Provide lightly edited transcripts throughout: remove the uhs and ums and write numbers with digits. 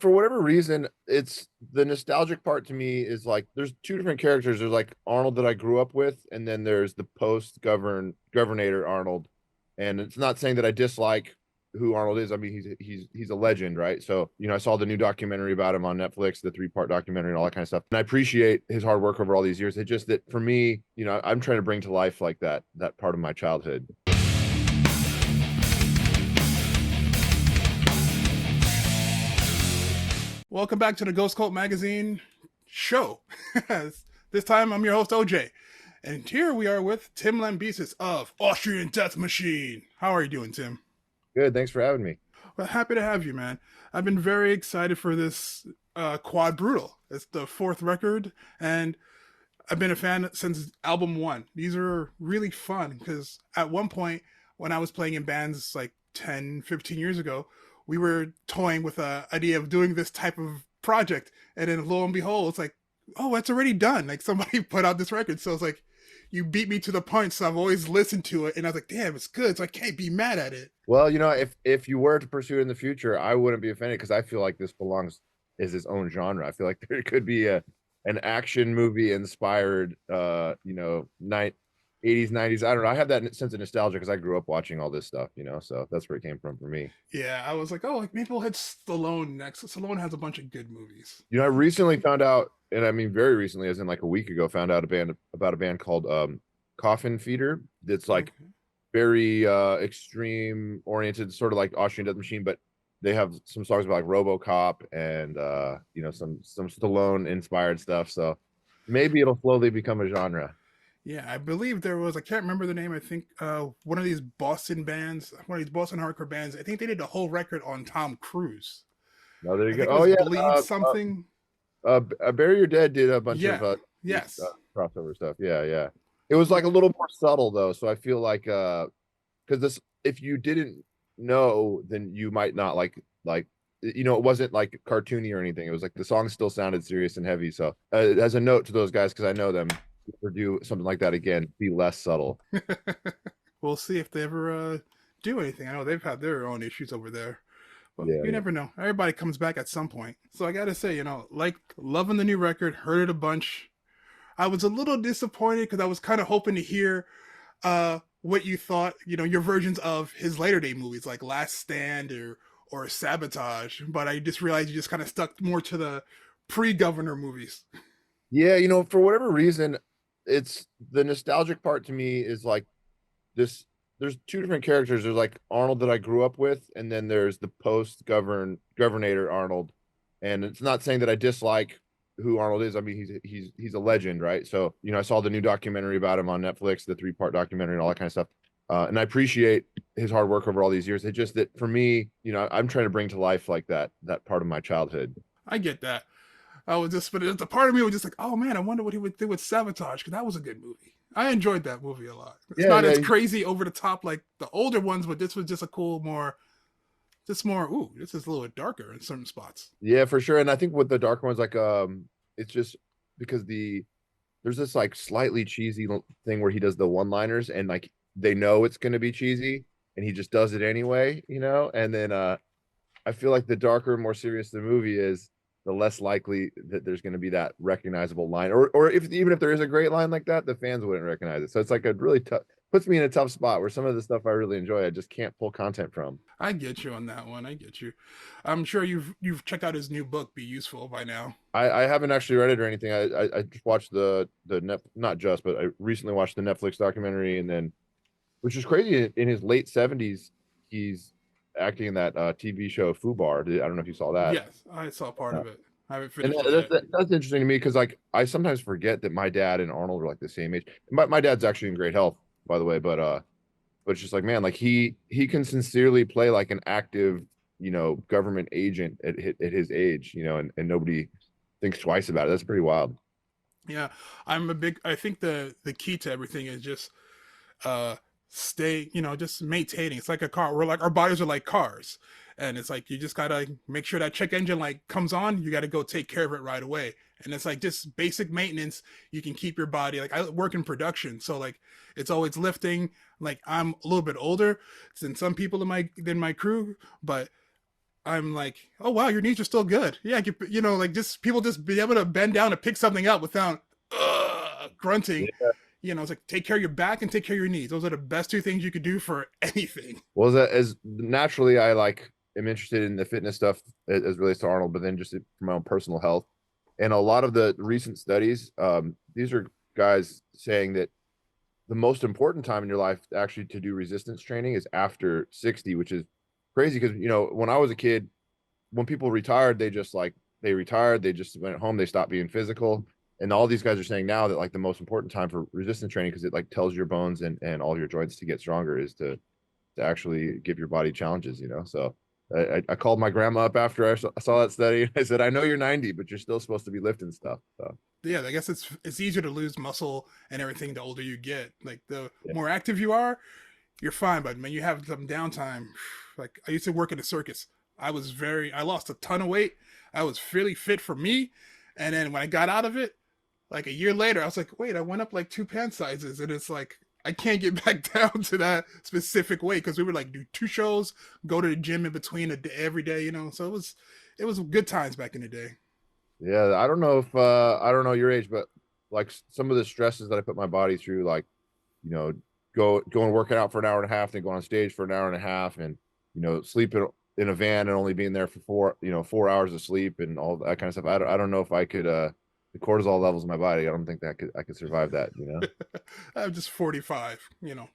for whatever reason, it's the nostalgic part to me is like there's two different characters. There's like Arnold that I grew up with, and then there's the post-governator Arnold. And it's not saying that I dislike who Arnold is. I mean, he's a legend, right? So, I saw the new documentary about him on Netflix, the three-part documentary and all that kind of stuff. And I appreciate his hard work over all these years. It's just that for me, I'm trying to bring to life like that part of my childhood. Welcome back to the Ghost Cult Magazine show. This time I'm your host, Ojayy. And here we are with Tim Lambesis of Austrian Death Machine. How are you doing, Tim? Good. Thanks for having me. Well, happy to have you, man. I've been very excited for this Quad Brutal. It's the fourth record, and I've been a fan since album one. These are really fun because at one point when I was playing in bands like 10, 15 years ago, we were toying with the idea of doing this type of project. And then lo and behold, it's like, oh, it's already done. Like somebody put out this record. So it's like, you beat me to the punch. So I've always listened to it. And I was like, damn, it's good. So I can't be mad at it. Well, if you were to pursue it in the future, I wouldn't be offended because I feel like this belongs as its own genre. I feel like there could be an action movie inspired, 80s, 90s. I don't know. I have that sense of nostalgia because I grew up watching all this stuff, so that's where it came from for me. Yeah, I was like, oh, like maybe we'll hit Stallone next. Stallone has a bunch of good movies. I recently found out, and I mean very recently, as in like a week ago, found out about a band called Coffin Feeder. That's like very extreme oriented, sort of like Austrian Death Machine, but they have some songs about like RoboCop and some Stallone inspired stuff. So maybe it'll slowly become a genre. Yeah, I believe there was, I can't remember the name. I think one of these Boston bands, one of these Boston hardcore bands, I think they did the whole record on Tom Cruise. Oh, there you go. Oh, yeah. Bleed something. Bury Your Dead did a bunch of yes. crossover stuff. Yeah. It was like a little more subtle though. So I feel like because this, if you didn't know, then you might not like it wasn't like cartoony or anything. It was like the song still sounded serious and heavy. So as a note to those guys, because I know them, or do something like that again, be less subtle. We'll see if they ever do anything. I know they've had their own issues over there, but you never know. Everybody comes back at some point. So I gotta say, like loving the new record, heard it a bunch. I was a little disappointed because I was kind of hoping to hear what you thought, your versions of his later day movies like Last Stand or Sabotage, but I just realized you just kind of stuck more to the pre-Governor movies. Yeah, for whatever reason, it's the nostalgic part to me is like this. There's two different characters. There's like Arnold that I grew up with, and then there's the post-governator Arnold. And it's not saying that I dislike who Arnold is. I mean, he's a legend, right? So, I saw the new documentary about him on Netflix, the three-part documentary and all that kind of stuff. And I appreciate his hard work over all these years. It's just that for me, I'm trying to bring to life like that part of my childhood. I get that. But the part of me was just like, oh man, I wonder what he would do with Sabotage, because that was a good movie. I enjoyed that movie a lot. It's not as crazy over the top like the older ones, but this was just a cool, this is a little bit darker in certain spots. Yeah, for sure. And I think with the darker ones, like it's just because there's this like slightly cheesy thing where he does the one-liners and like they know it's going to be cheesy and he just does it anyway, and then I feel like the darker, more serious the movie is, the less likely that there's going to be that recognizable line, or even if there is a great line like that, the fans wouldn't recognize it. So it's like a really tough, puts me in a tough spot where some of the stuff I really enjoy, I just can't pull content from. I get you on that one. I get you. I'm sure you've checked out his new book, Be Useful, by now. I haven't actually read it or anything. I just watched not just, but I recently watched the Netflix documentary, and then, which is crazy, in his late 70s, he's acting in that TV show Fubar. I don't know if you saw that. Yes, I saw part of it. I haven't finished it yet. That's interesting to me because like I sometimes forget that my dad and Arnold are like the same age. My dad's actually in great health, by the way, but it's just like, man, like he can sincerely play like an active, government agent at his age, and nobody thinks twice about it. That's pretty wild. Yeah, I think the key to everything is just stay, just maintaining. It's like a car. We're like, our bodies are like cars, and it's like you just gotta make sure that check engine light comes on. You gotta go take care of it right away. And it's like just basic maintenance. You can keep your body. Like I work in production, so like it's always lifting. Like I'm a little bit older than some people in my crew, but I'm like, oh wow, your knees are still good. Yeah, you know, like just people just be able to bend down and pick something up without grunting. Yeah. You know, it's like take care of your back and take care of your knees. Those are the best two things you could do for anything. Well, as naturally, I like am interested in the fitness stuff as relates to Arnold, but then just for my own personal health. And a lot of the recent studies, these are guys saying that the most important time in your life actually to do resistance training is after 60, which is crazy because when I was a kid, when people retired, they just like they retired, they just went home, they stopped being physical. And all these guys are saying now that like the most important time for resistance training, because it like tells your bones and all your joints to get stronger, is to actually give your body challenges. So I called my grandma up after I saw that study. I said, I know you're 90, but you're still supposed to be lifting stuff. So Yeah, I guess it's easier to lose muscle and everything the older you get. Like the yeah. more active you are, you're fine. But when you have some downtime, like I used to work in a circus. I lost a ton of weight. I was fairly fit for me. And then when I got out of it, like a year later, I was like, wait, I went up like 2 pant sizes. And it's like, I can't get back down to that specific weight because we would like do 2 shows, go to the gym in between every day, you know? So it was good times back in the day. Yeah, I don't know if I don't know your age, but like some of the stresses that I put my body through, like you know, going working out for an hour and a half, then going on stage for an hour and a half, and sleeping in a van and only being there for 4 hours of sleep and all that kind of stuff. I don't know if I could the cortisol levels in my body. I don't think that I could survive that. I'm just 45,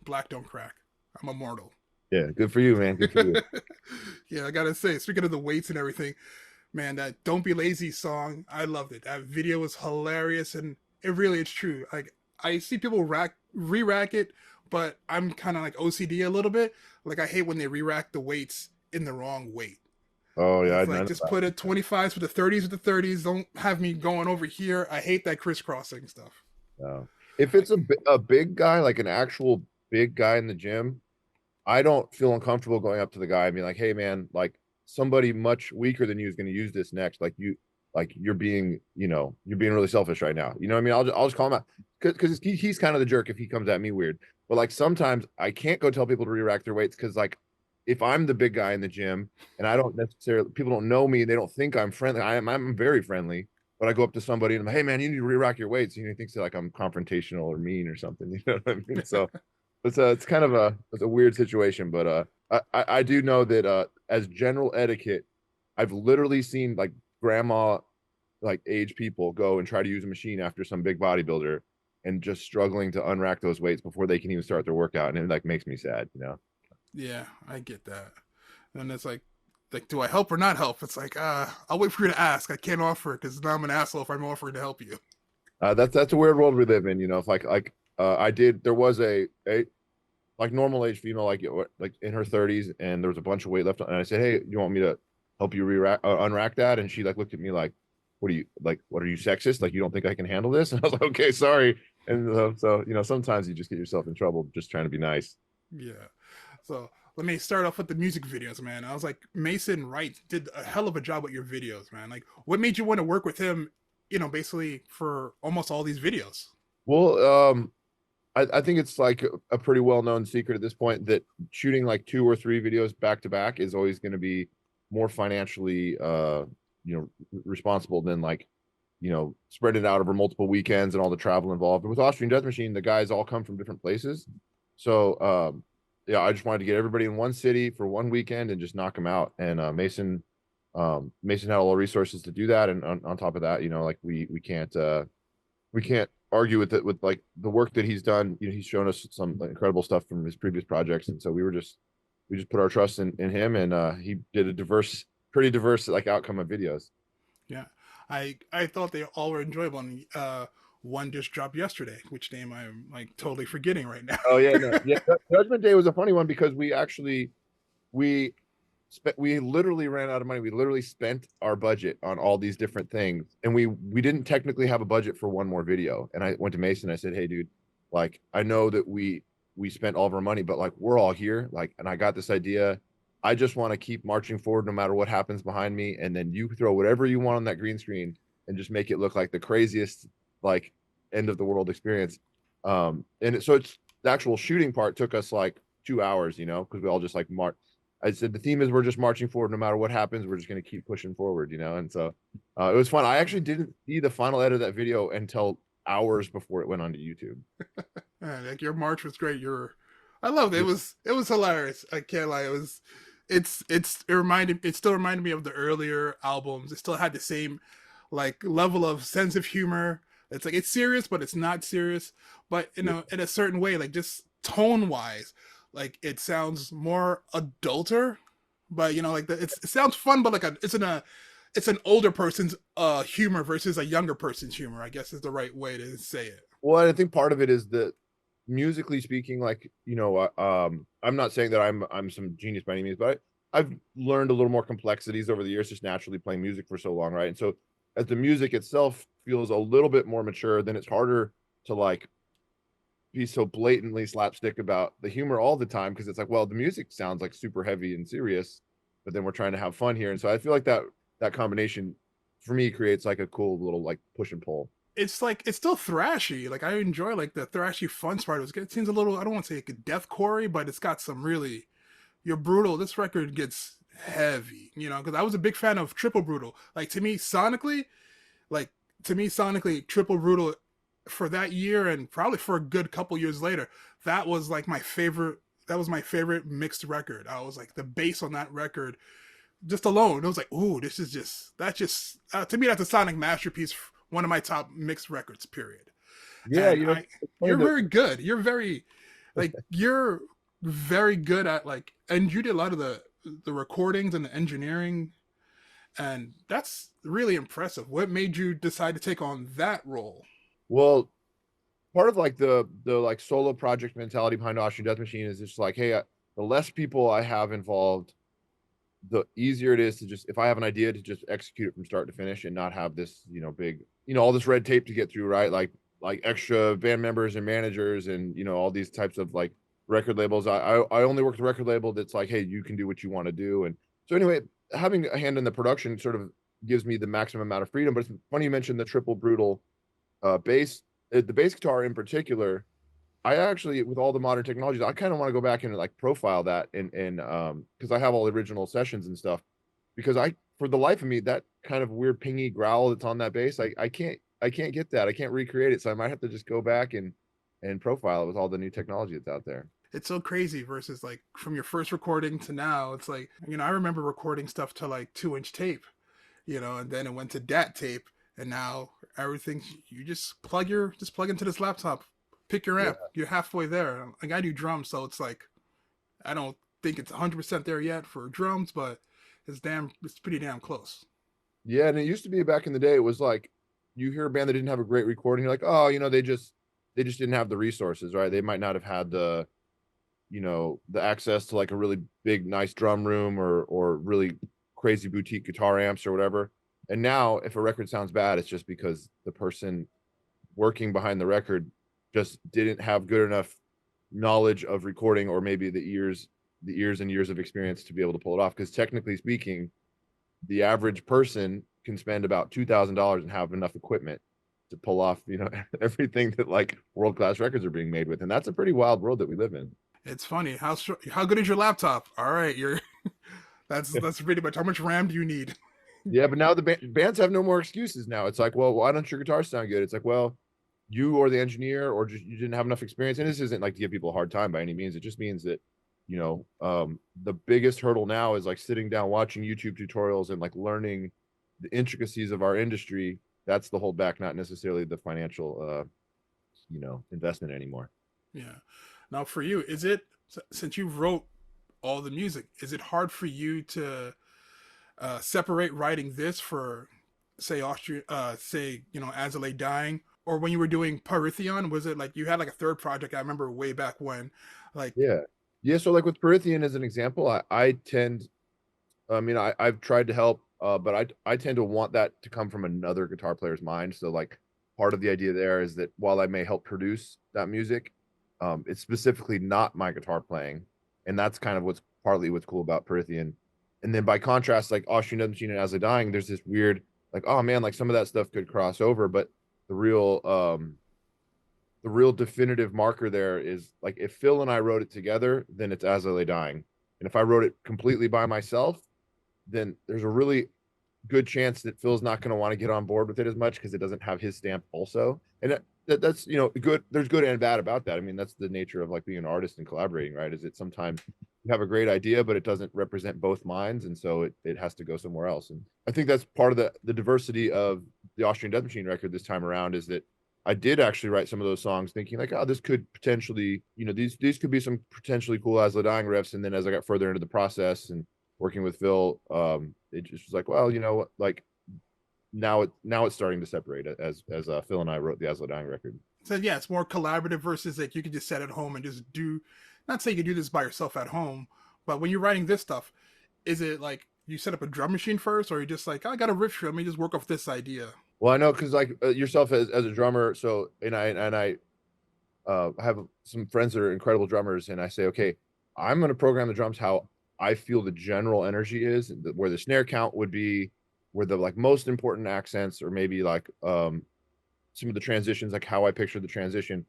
black don't crack. I'm immortal. Yeah, good for you, man. Good for you. Yeah, I gotta say, speaking of the weights and everything, man, that "Don't Be Lazy" song, I loved it. That video was hilarious, and it really is true. Like I see people re-rack it, but I'm kind of like OCD a little bit. Like I hate when they re-rack the weights in the wrong weight. Oh yeah, I It's know like just put a 25s with the 30s with the 30s. Don't have me going over here. I hate that crisscrossing stuff. that. If it's Like a big guy, like an actual big guy in the gym, I don't feel uncomfortable going up to the guy and being like, "Hey, man, like somebody much weaker than you is going to use this next. Like you're you're being really selfish right now. You know what I mean? I'll just call him out because he's kind of the jerk if he comes at me weird. But like sometimes I can't go tell people to re-rack their weights because like if I'm the big guy in the gym and I don't necessarily people don't know me, they don't think I'm friendly. I'm very friendly. But I go up to somebody and I'm, hey man, you need to re-rack your weights. And he thinks like I'm confrontational or mean or something. You know what I mean? So it's kind of a weird situation, but I do know that as general etiquette, I've literally seen like grandma like age people go and try to use a machine after some big bodybuilder and just struggling to unrack those weights before they can even start their workout, and it like makes me sad. yeah, I get that. And it's like, do I help or not help? It's like, I'll wait for you to ask. I can't offer because now I'm an asshole if I'm offering to help you. That's a weird world we live in. If I did there was a like normal age female like in her 30s and there was a bunch of weight left and I said, hey, you want me to help you unrack that? And she like looked at me like, what are you sexist, like you don't think I can handle this? And I was like, okay, sorry. And so sometimes you just get yourself in trouble just trying to be nice. Yeah. So let me start off with the music videos, man. I was like, Mason Wright did a hell of a job with your videos, man. Like, what made you want to work with him, basically for almost all these videos? Well, I think it's like a pretty well-known secret at this point that shooting like 2 or 3 videos back to back is always going to be more financially responsible than like spread it out over multiple weekends and all the travel involved. But with Austrian Death Machine, the guys all come from different places. So yeah, I just wanted to get everybody in one city for one weekend and just knock them out. And Mason had all the resources to do that. And on top of that, like we can't argue with it with like the work that he's done. He's shown us some incredible stuff from his previous projects. And so we just put our trust in him, and he did pretty diverse like outcome of videos. Yeah, I thought they all were enjoyable. And one just dropped yesterday, which name I'm like totally forgetting right now. Oh yeah, no, yeah. Judgment Day was a funny one because we we literally ran out of money. We literally spent our budget on all these different things, and we didn't technically have a budget for one more video. And I went to Mason. I said, hey, dude, like I know that we spent all of our money, but like we're all here. Like, and I got this idea. I just want to keep marching forward no matter what happens behind me. And then you throw whatever you want on that green screen and just make it look like the craziest like end of the world experience. So it's the actual shooting part took us like 2 hours, because we all just like march. I said the theme is we're just marching forward no matter what happens. We're just going to keep pushing forward, you know. And so it was fun. I actually didn't see the final edit of that video until hours before it went onto YouTube. Like your march was great. Your, I loved it. Yeah. It was hilarious. I can't lie. It was, it reminded, it still reminded me of the earlier albums. It still had the same like level of sense of humor. It's like it's serious, but it's not serious. But you know, in a certain way, like just tone wise, like it sounds more adulter. But you know, like it sounds fun, but like it's an older person's humor versus a younger person's humor. I guess is the right way to say it. Well, I think part of it is that musically speaking, like, you know, I'm not saying that I'm some genius by any means, but I've learned a little more complexities over the years just naturally playing music for so long, right? And so as the music itself feels a little bit more mature, then it's harder to like be so blatantly slapstick about the humor all the time because it's like, well, the music sounds like super heavy and serious, but then we're trying to have fun here. And so I feel like that combination for me creates like a cool little like push and pull. It's like it's still thrashy. Like I enjoy like the thrashy fun part. It seems a little, I don't want to say like deathcore, but it's got some really, you're brutal. This record gets heavy, you know, because I was a big fan of Triple Brutal. Like to me sonically, Triple Brutal for that year and probably for a good couple years later, that was like my favorite. That was my favorite mixed record. I was like the bass on that record, just alone. It was like, ooh, this is just that just to me that's a sonic masterpiece. One of my top mixed records. Period. Yeah, And you know, you're very good. You're very good at like, and you did a lot of the recordings and the engineering, and that's really impressive. What made you decide to take on that role? well, part of like the like solo project mentality behind Austrian Death Machine is just like, hey, the less people I have involved, the easier it is to just if I have an idea to just execute it from start to finish and not have this, you know, big, you know, all this red tape to get through, right? Like extra band members and managers and you know all these types of like record labels. I only work with a record label that's like, hey, you can do what you want to do. And so anyway, having a hand in the production sort of gives me the maximum amount of freedom. But it's funny you mentioned the triple brutal bass, the bass guitar in particular. I actually, with all the modern technologies, I kind of want to go back and like profile that and because I have all the original sessions and stuff. Because for the life of me, that kind of weird pingy growl that's on that bass, I can't get that. I can't recreate it. So I might have to just go back and profile it with all the new technology that's out there. It's so crazy versus like from your first recording to now. It's like, you know, I remember recording stuff to like 2-inch tape, you know, and then it went to DAT tape, and now everything you just plug into this laptop, pick your Yeah. amp, you're halfway there. Like I do drums, so it's like I don't think it's 100% there yet for drums, but it's pretty damn close. Yeah. And it used to be back in the day, it was like you hear a band that didn't have a great recording, you're like, oh, you know, they just didn't have the resources, right? They might not have had the, you know, the access to like a really big, nice drum room or really crazy boutique guitar amps or whatever. And now if a record sounds bad, it's just because the person working behind the record just didn't have good enough knowledge of recording or maybe the ears and years of experience to be able to pull it off. Because technically speaking, the average person can spend about $2,000 and have enough equipment to pull off, you know, everything that like world class records are being made with, and that's a pretty wild world that we live in. It's funny how good is your laptop? All right, you're that's pretty much how much RAM do you need? Yeah, but now the bands have no more excuses. Now it's like, well, why don't your guitars sound good? It's like, well, you or the engineer or just you didn't have enough experience. And this isn't like to give people a hard time by any means. It just means that, you know, the biggest hurdle now is like sitting down watching YouTube tutorials and like learning the intricacies of our industry. That's the holdback, not necessarily the financial you know, investment anymore. Yeah. Now for you, is it, since you wrote all the music, is it hard for you to separate writing this for, say, Austria, say, you know, As I Lay Dying, or when you were doing Parithion? Was it like you had like a third project? I remember way back when, like, Yeah. Yeah. So like with Perithian as an example, I tend, I mean, I've tried to help, but I tend to want that to come from another guitar player's mind. So like part of the idea there is that while I may help produce that music, it's specifically not my guitar playing, and that's kind of partly what's cool about Perithian. And then by contrast, like Austrian Death Machine and As I Dying, there's this weird like, oh man, like some of that stuff could cross over, but the real the real definitive marker there is like if Phil and I wrote it together, then it's As I Lay Dying. And if I wrote it completely by myself, then there's a really good chance that Phil's not going to want to get on board with it as much because it doesn't have his stamp also. And that's good. There's good and bad about that. I mean, that's the nature of like being an artist and collaborating, right? Is that sometimes you have a great idea, but it doesn't represent both minds, and so it has to go somewhere else. And I think that's part of the diversity of the Austrian Death Machine record this time around, is that I did actually write some of those songs thinking like, oh, this could potentially, these could be some potentially cool As the Dying riffs. And then as I got further into the process and working with Phil, it just was like, well, like now it's starting to separate it as Phil and I wrote the As the Dying record. So yeah, it's more collaborative versus like you could just sit at home and just do. Not say you could do this by yourself at home, but when you're writing this stuff, is it like you set up a drum machine first, or are you just like, I got a riff here, let me just work off this idea? Well, I know because like yourself as a drummer, so I have some friends that are incredible drummers, and I say, okay, I'm going to program the drums how I feel the general energy is, where the snare count would be, where the like most important accents, or maybe like some of the transitions, like how I picture the transition.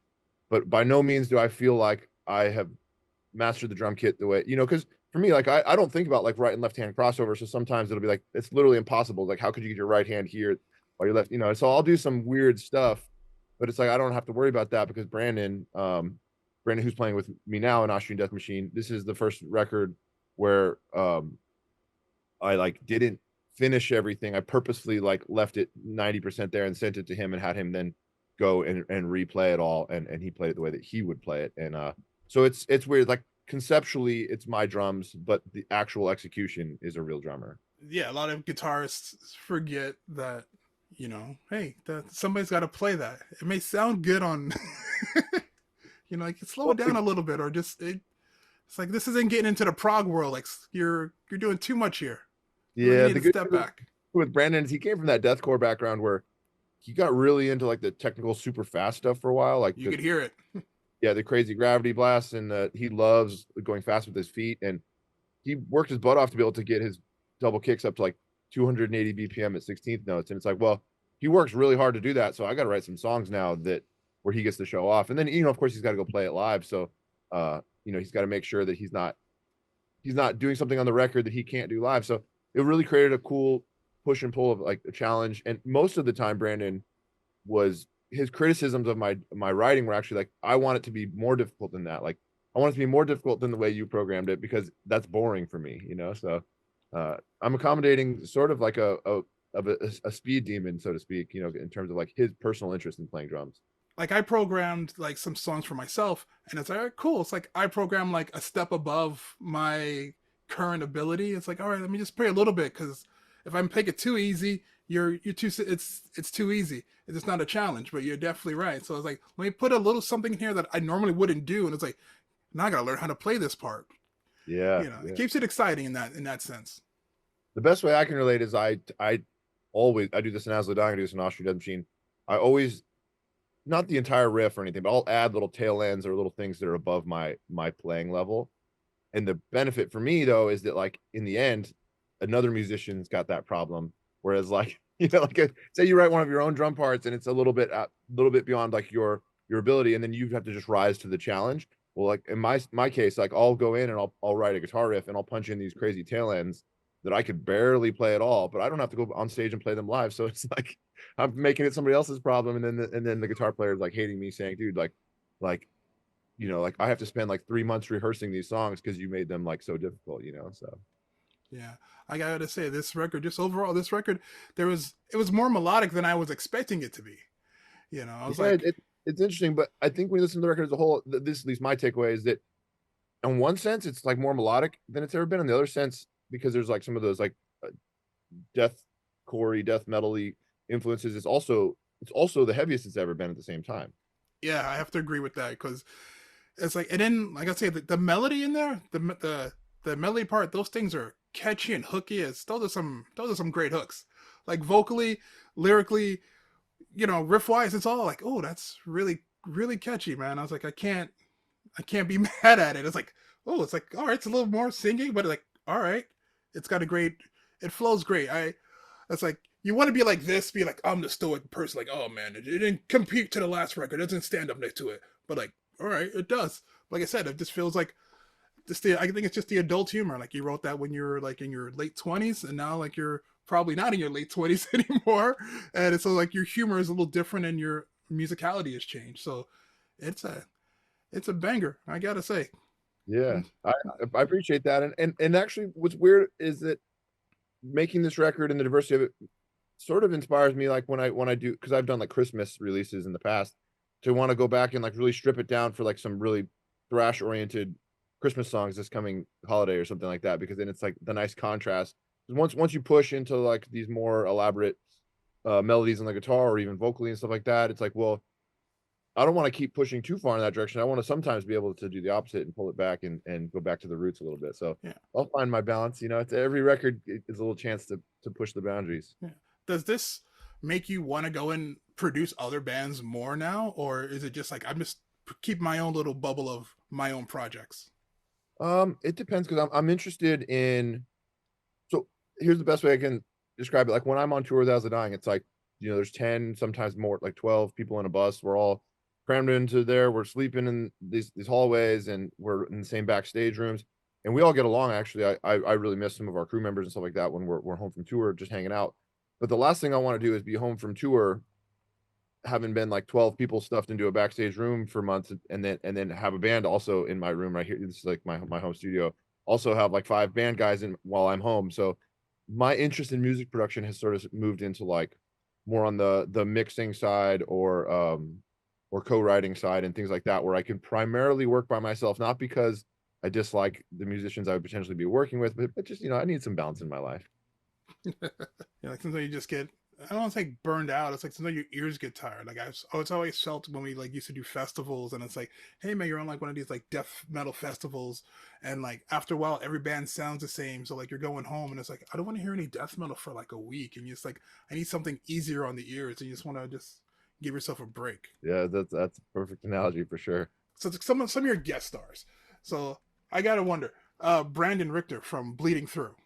But by no means do I feel like I have mastered the drum kit the way, because for me, like I don't think about like right and left hand crossover. So sometimes it'll be like, it's literally impossible. Like, how could you get your right hand here while you're left, so I'll do some weird stuff, but it's like, I don't have to worry about that because Brandon, who's playing with me now in Austrian Death Machine, this is the first record where I like didn't finish everything. I purposefully like left it 90% there and sent it to him and had him then go and replay it all, and he played it the way that he would play it. And so it's weird, like conceptually it's my drums, but the actual execution is a real drummer. Yeah, a lot of guitarists forget that, hey, somebody's got to play that. It may sound good on like slow it down a little bit, or just it's like, this isn't getting into the prog world. Like you're doing too much here. You Yeah, need the to good step thing back. with Brandon is he came from that deathcore background where he got really into like the technical super fast stuff for a while, like You could hear it. the crazy gravity blasts, and he loves going fast with his feet, and he worked his butt off to be able to get his double kicks up to like 280 BPM at 16th notes. And it's like, well, he works really hard to do that, so I got to write some songs now that where he gets to show off. And then of course he's got to go play it live, so he's got to make sure that he's not doing something on the record that he can't do live. So it really created a cool push and pull of like a challenge. And most of the time Brandon was, his criticisms of my writing were actually like, I want it to be more difficult than that. Like, I want it to be more difficult than the way you programmed it, because that's boring for me, so I'm accommodating sort of like a speed demon, so to speak, in terms of like his personal interest in playing drums. Like I programmed like some songs for myself, and it's like, all right, cool. It's like I program like a step above my current ability. It's like, all right, let me just play a little bit, because if I make it too easy, you're too, it's too easy. It's just not a challenge. But you're definitely right. So it's like, let me put a little something in here that I normally wouldn't do, and it's like, now I gotta learn how to play this part. Yeah, It keeps it exciting in that sense. the best way I can relate is I always, I do this in As the Dying, I do this in Austrian Death Machine. I always, not the entire riff or anything, but I'll add little tail ends or little things that are above my playing level. And the benefit for me though is that like in the end, another musician's got that problem. Whereas like say you write one of your own drum parts and it's a little bit beyond like your ability, and then you have to just rise to the challenge. Well, like in my case, like I'll go in and I'll write a guitar riff and I'll punch in these crazy tail ends that I could barely play at all, but I don't have to go on stage and play them live. So it's like I'm making it somebody else's problem, and then the guitar player is like hating me, saying, "Dude, like like I have to spend like 3 months rehearsing these songs because you made them like so difficult." So Yeah, I gotta say, this record, just overall, this record, it was more melodic than I was expecting it to be. I was like, it's interesting, but I think when you listen to the record as a whole, this at least my takeaway is that in one sense it's like more melodic than it's ever been. In the other sense, because there's like some of those like death corey, death metal-y influences, it's also the heaviest it's ever been at the same time. yeah, I have to agree with that, because it's like, and then like I say, the melody in there, the melody part, those things are catchy and hooky. Those are some great hooks, like vocally, lyrically, riff wise. It's all like, oh, that's really really catchy, man. I was like, I can't be mad at it. It's like, oh, it's like, all right, it's a little more singing, but like, all right, it's got a great, it flows great. It's like, you want to be like this, be like, I'm the stoic person, like, oh man, it didn't compete to the last record, it doesn't stand up next to it, but like, all right, it does. Like I said, it just feels like just the I think it's just the adult humor. Like you wrote that when you were like in your late 20s, and now like you're probably not in your late 20s anymore, and so like your humor is a little different, and your musicality has changed. So it's a it's a banger, I gotta say. Yeah, I appreciate that, and actually, what's weird is that making this record and the diversity of it sort of inspires me, like when I do, because I've done like Christmas releases in the past, to want to go back and like really strip it down for like some really thrash oriented Christmas songs this coming holiday or something like that, because then it's like the nice contrast. Once you push into like these more elaborate melodies on the guitar or even vocally and stuff like that, it's like, well, I don't want to keep pushing too far in that direction. I want to sometimes be able to do the opposite and pull it back and go back to the roots a little bit. So Yeah, I'll find my balance. It's every record is a little chance to push the boundaries. yeah. Does this make you want to go and produce other bands more now, or is it just like I'm just keep my own little bubble of my own projects? It depends because I'm interested in. So here's the best way I can describe it. Like when I'm on tour with As the Dying, it's like, there's 10, sometimes more, like 12 people in a bus. We're all crammed into there. We're sleeping in these hallways, and we're in the same backstage rooms. And we all get along. Actually, I really miss some of our crew members and stuff like that when we're home from tour, just hanging out. But the last thing I want to do is be home from tour, having been like 12 people stuffed into a backstage room for months, and then have a band also in my room right here. This is like my home studio. Also have like 5 band guys in while I'm home. So my interest in music production has sort of moved into like more on the mixing side, or co-writing side and things like that, where I can primarily work by myself, not because I dislike the musicians I would potentially be working with, but just I need some balance in my life. Yeah, like sometimes you just get I don't want to say burned out. It's like sometimes your ears get tired. Like it's always felt when we like used to do festivals, and it's like, hey man, you're on like one of these like death metal festivals, and like after a while, every band sounds the same. So like you're going home, and it's like I don't want to hear any death metal for like a week, and you're just like I need something easier on the ears, and you just want to just give yourself a break. Yeah, that's a perfect analogy for sure. So it's some of your guest stars. So I gotta wonder, Brandon Richter from Bleeding Through.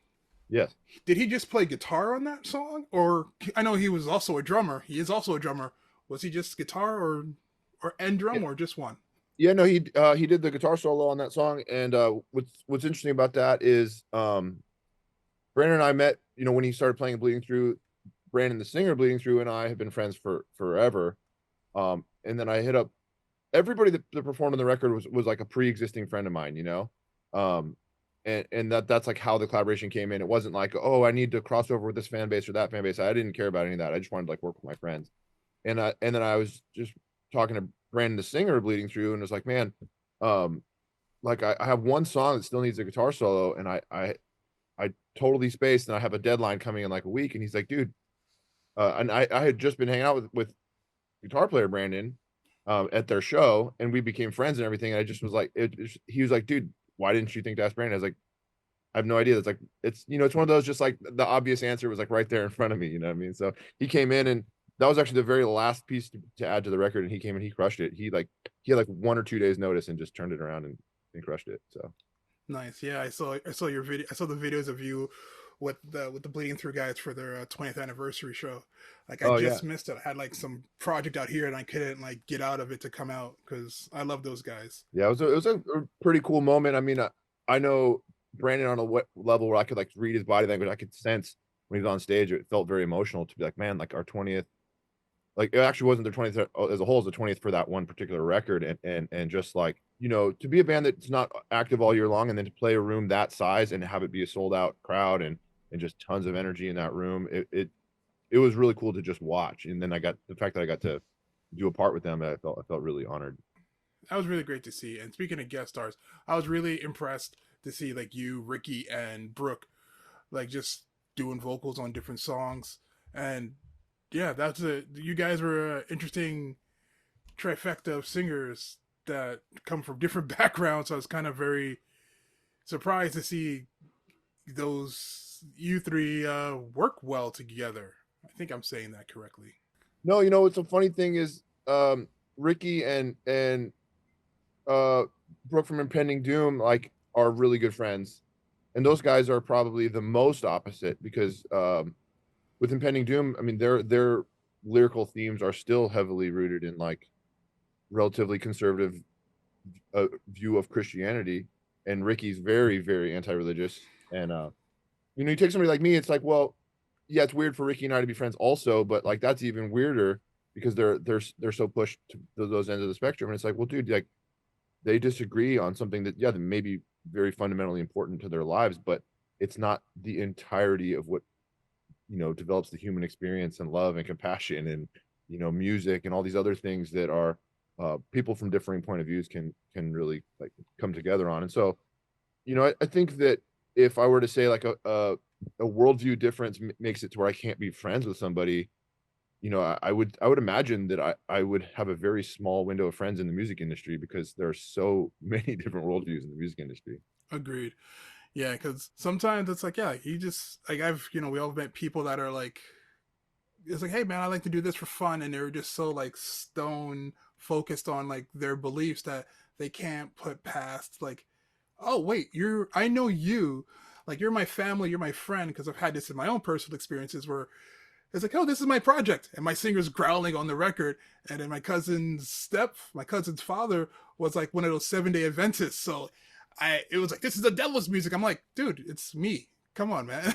Yes. Did he just play guitar on that song, or I know he was also a drummer. He is also a drummer. Was he just guitar or and drum or just one? Yeah, no, he did the guitar solo on that song, and what's interesting about that is Brandon and I met, when he started playing Bleeding Through. Brandon, the singer, Bleeding Through, and I have been friends for forever. And then I hit up everybody that performed on the record was like a pre-existing friend of mine, um, and that's like how the collaboration came in. It wasn't like, oh, I need to cross over with this fan base or that fan base. I didn't care about any of that. I just wanted to like work with my friends. And then I was just talking to Brandon, the singer, Bleeding Through, and was like, man, um, like I have one song that still needs a guitar solo, and I totally spaced, and I have a deadline coming in like a week. And he's like, dude, and I had just been hanging out with guitar player Brandon, at their show, and we became friends and everything. And I just was like, he was like, dude, why didn't you think to ask Brandon? I was like, I have no idea. It's like it's one of those, just like the obvious answer was like right there in front of me. You know what I mean? So he came in, and that was actually the very last piece to add to the record, and he came and he crushed it. He had like 1 or 2 days notice and just turned it around and crushed it. So Nice. Yeah, I saw your video. I saw the videos of you with the Bleeding Through guys for their 20th anniversary show. Like I oh yeah, just missed it. I had like some project out here, and I couldn't like get out of it to come out because I love those guys. yeah, it was a pretty cool moment. I mean, I know Brandon on a level where I could like read his body language. I could sense when he was on stage. It felt very emotional to be like, man, like our 20th. Like it actually wasn't their 20th as a whole, it's the 20th for that one particular record. And just like, to be a band that's not active all year long, and then to play a room that size and have it be a sold out crowd, and just tons of energy in that room. It was really cool to just watch. And then I got the fact that I got to do a part with them. I felt really honored. That was really great to see. And speaking of guest stars, I was really impressed to see like you, Ricky, and Brooke like just doing vocals on different songs. And yeah, that's a you guys were an interesting trifecta of singers that come from different backgrounds. So I was kind of very surprised to see those you three work well together. I think I'm saying that correctly. No, what's a funny thing is, Ricky and uh Brooke from Impending Doom like are really good friends. And those guys are probably the most opposite, because with Impending Doom, I mean, their lyrical themes are still heavily rooted in like relatively conservative view of Christianity, and Ricky's very, very anti-religious. And you know, you take somebody like me, it's like, well, yeah, it's weird for Ricky and I to be friends also, but like that's even weirder because they're so pushed to those ends of the spectrum. And it's like, well, dude, like they disagree on something that, yeah, that may be very fundamentally important to their lives, but it's not the entirety of what, you know, develops the human experience and love and compassion and, you know, music and all these other things that are people from differing point of views can really like come together on. And so, you know, I think that if I were to say like a worldview difference makes it to where I can't be friends with somebody, you know, I would imagine that I would have a very small window of friends in the music industry because there are so many different worldviews in the music industry. Agreed. Yeah, because sometimes it's like, yeah, you just like I've we all met people that are like, it's like, hey man, I like to do this for fun, and they're just so like stone focused on like their beliefs that they can't put past like, oh wait, I know you, like you're my family, you're my friend, because I've had this in my own personal experiences where it's like, oh, this is my project, and my singer's growling on the record, and then my cousin's father was like one of those 7 Day Adventists, so it was like, this is the devil's music. I'm like, dude, it's me. Come on, man.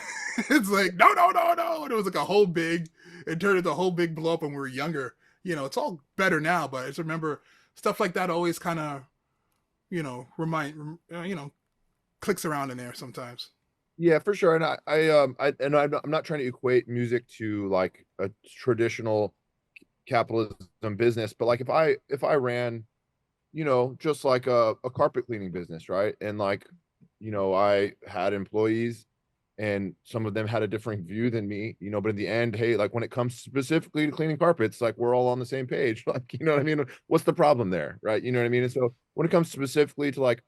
It's like, no, no, no, no. And it was like it turned into a whole big blow up when we were younger. It's all better now, but I just remember stuff like that always kind of, clicks around in there sometimes. Yeah, for sure. And I'm not trying to equate music to like a traditional capitalism business, but like if I ran, you know, just like a carpet cleaning business, right? And like, you know, I had employees and some of them had a different view than me, you know, but in the end, hey, like when it comes specifically to cleaning carpets, like we're all on the same page. Like, you know what I mean? What's the problem there? Right. You know what I mean? And so when it comes specifically to like,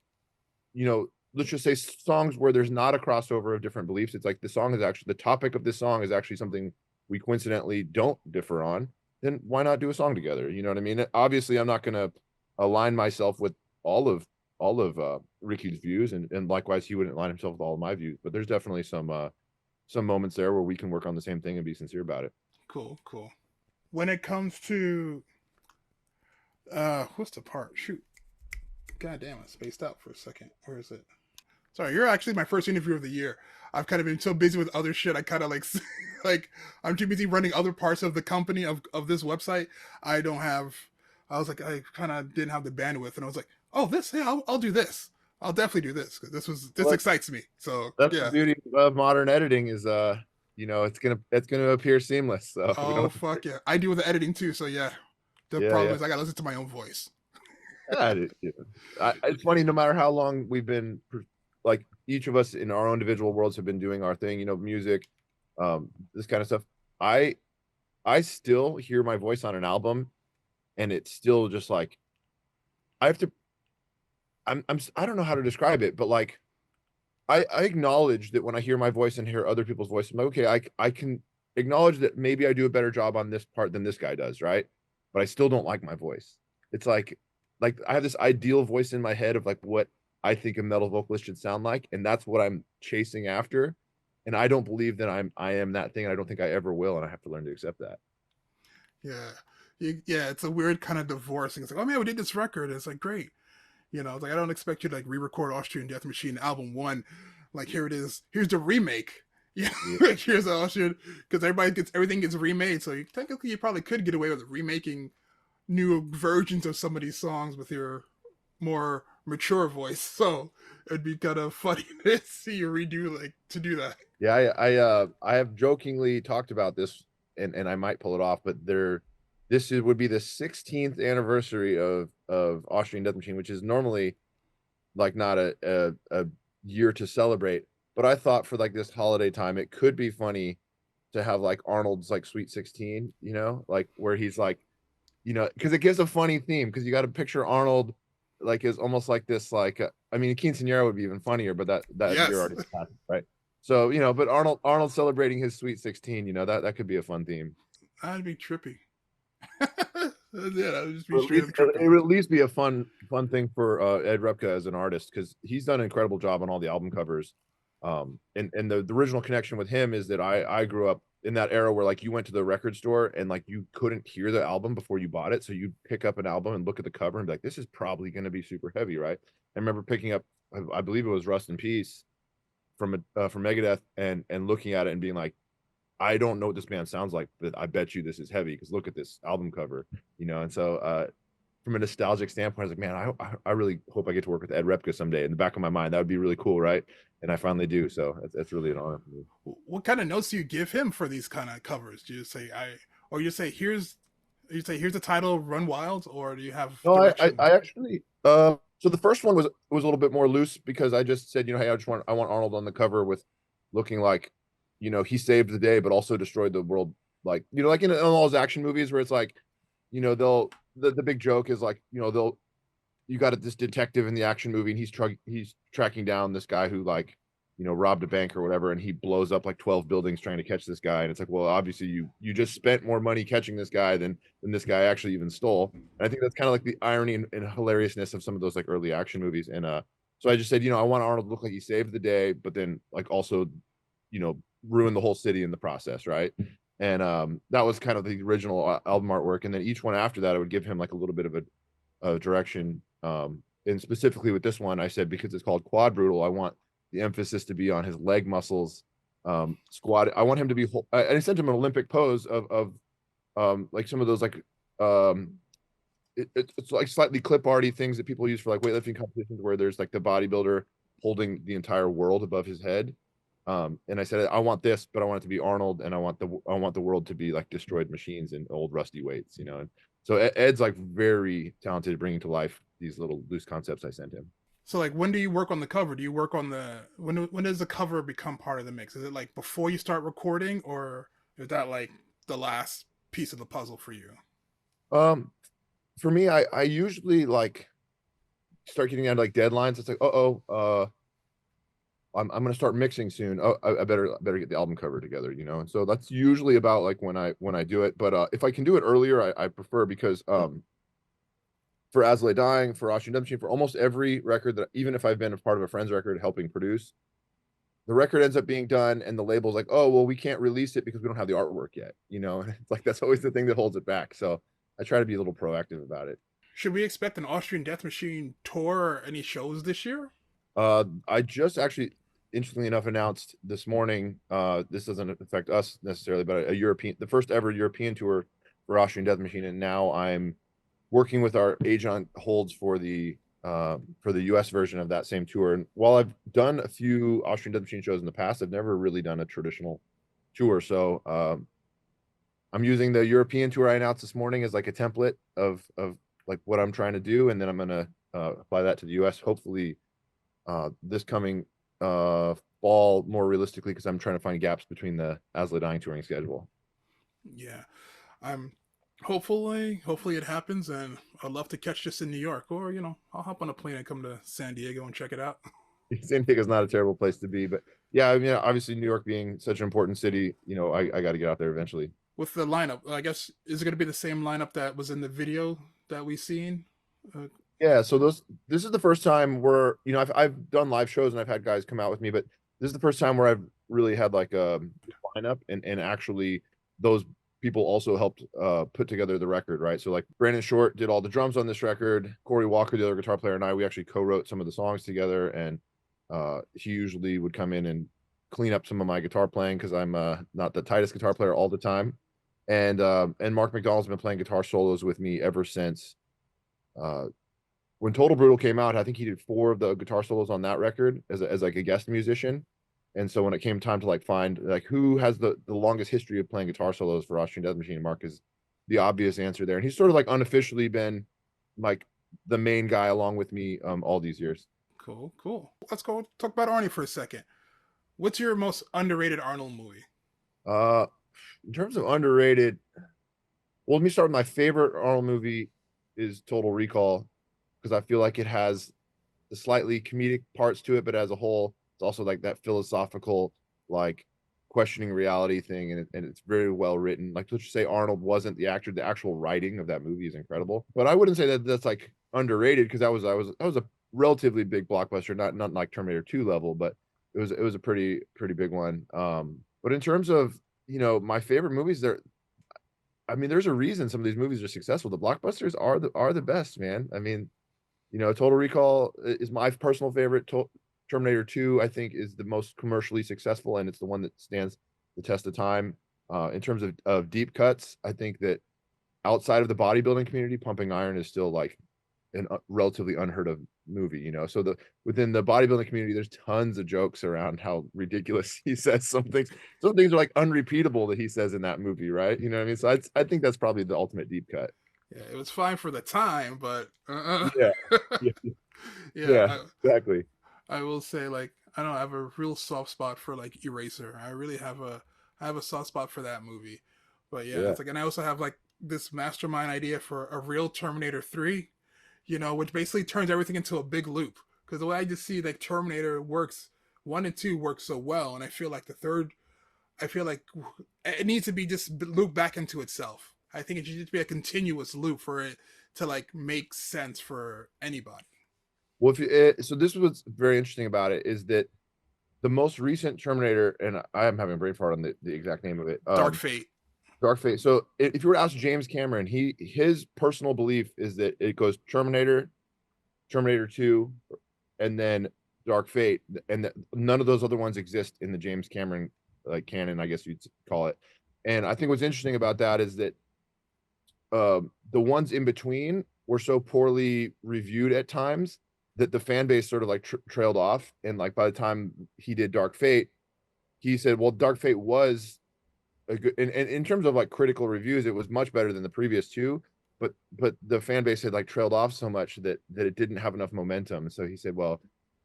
you know, let's just say songs where there's not a crossover of different beliefs, it's like the topic of this song is actually something we coincidentally don't differ on, then why not do a song together? You know what I mean? Obviously, I'm not going to align myself with all of Ricky's views, and likewise, he wouldn't align himself with all of my views. But there's definitely some moments there where we can work on the same thing and be sincere about it. Cool, cool. When it comes to what's the part? Shoot. God damn, I spaced out for a second. Where is it? Sorry, you're actually my first interview of the year. I've kind of been so busy with other shit. I kind of like, like, I'm too busy running other parts of the company of this website. I don't have. I was like, I kind of didn't have the bandwidth, and I was like, oh, this, yeah, I'll do this. I'll definitely do this because this Well, excites me. So that's the yeah. beauty of modern editing is you know, it's gonna appear seamless. So we don't Oh have to, fuck yeah, I deal with the editing too. So yeah, the yeah, problem yeah. is I gotta listen to my own voice. It's funny, no matter how long we've been like each of us in our own individual worlds have been doing our thing, you know, music, this kind of stuff. I I still hear my voice on an album and it's still just like I have to I don't know how to describe it, but like I acknowledge that when I hear my voice and hear other people's voice, I'm like, okay, I can acknowledge that maybe I do a better job on this part than this guy does, right? But I still don't like my voice. It's like I have this ideal voice in my head of like what I think a metal vocalist should sound like, and that's what I'm chasing after. And I don't believe that I am that thing, and I don't think I ever will, and I have to learn to accept that. Yeah, yeah, it's a weird kind of divorcing. It's like, oh man, we did this record. It's like great. Like I don't expect you to like re-record Austrian Death Machine album one. Like here it is. Here's the remake. Yeah, Yeah. like here's the Austrian because everything gets remade. So technically you probably could get away with remaking new versions of some of these songs with your more mature voice. So it'd be kind of funny to see you redo like to do that. Yeah, I have jokingly talked about this, and I might pull it off, but would be the 16th anniversary of Austrian Death Machine, which is normally like not a year to celebrate. But I thought for like this holiday time, it could be funny to have like Arnold's like Sweet 16, you know, like where he's like, you know, because it gives a funny theme because you got to picture Arnold like is almost like this like I mean Quinceanera would be even funnier, but that year Yes, already passed, right? So you know, but Arnold celebrating his Sweet 16, you know, that could be a fun theme. that'd be trippy. Yeah, that would just be Or at straight least up it trippy. would at least be a fun thing for Ed Repka as an artist because he's done an incredible job on all the album covers. And the original connection with him is that I grew up in that era where like you went to the record store and like you couldn't hear the album before you bought it, so you'd pick up an album and look at the cover and be like, this is probably going to be super heavy, right? I remember picking up, I believe it was Rust in Peace from Megadeth, and looking at it and being like, I don't know what this band sounds like, but I bet you this is heavy because look at this album cover, you know. And so from a nostalgic standpoint, I was like, man, I really hope I get to work with Ed Repka someday. In the back of my mind, that would be really cool, right? And I finally do, so that's really an honor for me. What kind of notes do you give him for these kind of covers? Do you say or you say here's the title, Run Wild, or do you have No, direction? I actually so the first one was a little bit more loose because I just said, you know, hey, I want Arnold on the cover with looking like, you know, he saved the day but also destroyed the world, like, you know, like in all his action movies where it's like, you know, the big joke is like, you know, you got this detective in the action movie and he's tracking down this guy who, like, you know, robbed a bank or whatever, and he blows up like 12 buildings trying to catch this guy, and it's like, well, obviously you just spent more money catching this guy than this guy actually even stole. And I think that's kind of like the irony and hilariousness of some of those like early action movies. And so I just said, you know, I want Arnold to look like he saved the day but then like also, you know, ruin the whole city in the process, right? And that was kind of the original album artwork, and then each one after that I would give him like a little bit of a direction. And specifically with this one, I said, because it's called Quad Brutal, I want the emphasis to be on his leg muscles. Squat. I want him to be. I sent him an Olympic pose of like some of those like it's like slightly clip arty things that people use for like weightlifting competitions, where there's like the bodybuilder holding the entire world above his head. And I said, I want this, but I want it to be Arnold, and I want the world to be like destroyed machines and old rusty weights, you know. And so Ed's like very talented at bringing to life these little loose concepts I sent him. So like, when do you work on the cover? Do you work on when does the cover become part of the mix? Is it like before you start recording, or is that like the last piece of the puzzle for you? Um, for me, I usually like start getting out like deadlines. It's like, I'm gonna start mixing soon. Oh, I better get the album cover together, you know. And so that's usually about like when I do it. But if I can do it earlier, I prefer, because for As I Lay Dying, for Austrian Death Machine, for almost every record that, even if I've been a part of a friend's record helping produce, the record ends up being done and the label's like, oh well, we can't release it because we don't have the artwork yet, you know. And it's like that's always the thing that holds it back. So I try to be a little proactive about it. Should we expect an Austrian Death Machine tour or any shows this year? I just actually, interestingly enough, announced this morning. This doesn't affect us necessarily, but the first ever European tour for Austrian Death Machine, and now I'm working with our agent holds for the US version of that same tour. And while I've done a few Austrian Death Machine shows in the past, I've never really done a traditional tour. So I'm using the European tour I announced this morning as like a template of like what I'm trying to do, and then I'm gonna apply that to the US. Hopefully, this coming fall, more realistically, because I'm trying to find gaps between the As I Lay Dying touring schedule. Yeah, I'm hopefully it happens, and I'd love to catch this in New York, or I'll hop on a plane and come to San Diego and check it out. San Diego's not a terrible place to be, but yeah, I mean, obviously New York being such an important city, you know, I got to get out there eventually. With the lineup, I guess, is it going to be the same lineup that was in the video that we seen? Yeah, so this is the first time where, you know, I've done live shows and I've had guys come out with me, but this is the first time where I've really had like a lineup, and actually those people also helped put together the record, right? So like Brandon Short did all the drums on this record. Corey Walker, the other guitar player, and we actually co-wrote some of the songs together, and he usually would come in and clean up some of my guitar playing because I'm not the tightest guitar player all the time. And Mark McDonald's been playing guitar solos with me ever since uh when Total Brutal came out. I think he did 4 of the guitar solos on that record as like a guest musician. And so when it came time to like find like who has the longest history of playing guitar solos for Austrian Death Machine, Mark is the obvious answer there. And he's sort of like unofficially been like the main guy along with me all these years. Cool. Let's go talk about Arnie for a second. What's your most underrated Arnold movie? Uh in terms of underrated, well, let me start with my favorite Arnold movie is Total Recall, because I feel like it has the slightly comedic parts to it, but as a whole, it's also like that philosophical, like questioning reality thing, and it's very well written. Like, let's just say Arnold wasn't the actor, the actual writing of that movie is incredible. But I wouldn't say that that's like underrated, because that was a relatively big blockbuster, not like Terminator 2 level, but it was a pretty big one. But in terms of my favorite movies, I mean, there's a reason some of these movies are successful. The blockbusters are the best, man. I mean, Total Recall is my personal favorite. Terminator 2, I think, is the most commercially successful, and it's the one that stands the test of time. In terms of deep cuts, I think that outside of the bodybuilding community, Pumping Iron is still like an relatively unheard of movie, So within the bodybuilding community, there's tons of jokes around how ridiculous he says some things. Some things are like unrepeatable that he says in that movie, right? You know what I mean? So I think that's probably the ultimate deep cut. Yeah, it was fine for the time, but Yeah. Yeah. yeah, Yeah, exactly. I will say like I don't know, I have a real soft spot for like Eraser. I have a soft spot for that movie. But yeah, Yeah. it's like, and I also have like this mastermind idea for a real Terminator 3, which basically turns everything into a big loop. Because the way I just see like Terminator works, 1 and 2 work so well, and I feel like the third, I feel like it needs to be just loop back into itself. I think it should just be a continuous loop for it to like make sense for anybody. Well, so this was what's very interesting about it is that the most recent Terminator, and I am having a brain fart on the exact name of it. Dark Fate. Dark Fate. So if you were to ask James Cameron, his personal belief is that it goes Terminator, Terminator 2, and then Dark Fate, and that none of those other ones exist in the James Cameron like canon, I guess you'd call it. And I think what's interesting about that is that the ones in between were so poorly reviewed at times that the fan base sort of like trailed off. And like by the time he did Dark Fate, he said, "Well, Dark Fate was a good, and in terms of like critical reviews, it was much better than the previous two." But the fan base had like trailed off so much that it didn't have enough momentum. So he said, "Well,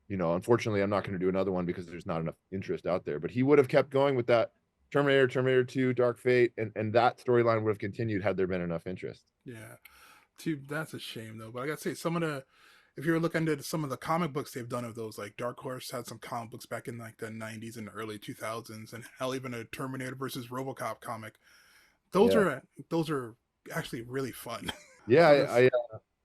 unfortunately, I'm not going to do another one because there's not enough interest out there." But he would have kept going with that Terminator, Terminator 2, Dark Fate, and that storyline would have continued had there been enough interest. Yeah. Too, that's a shame though. But I gotta say, some of the, if you were looking at some of the comic books they've done of those, like Dark Horse had some comic books back in like the '90s and early 2000s, and hell, even a Terminator versus RoboCop comic. Those Yeah. are those are actually really fun. Yeah, So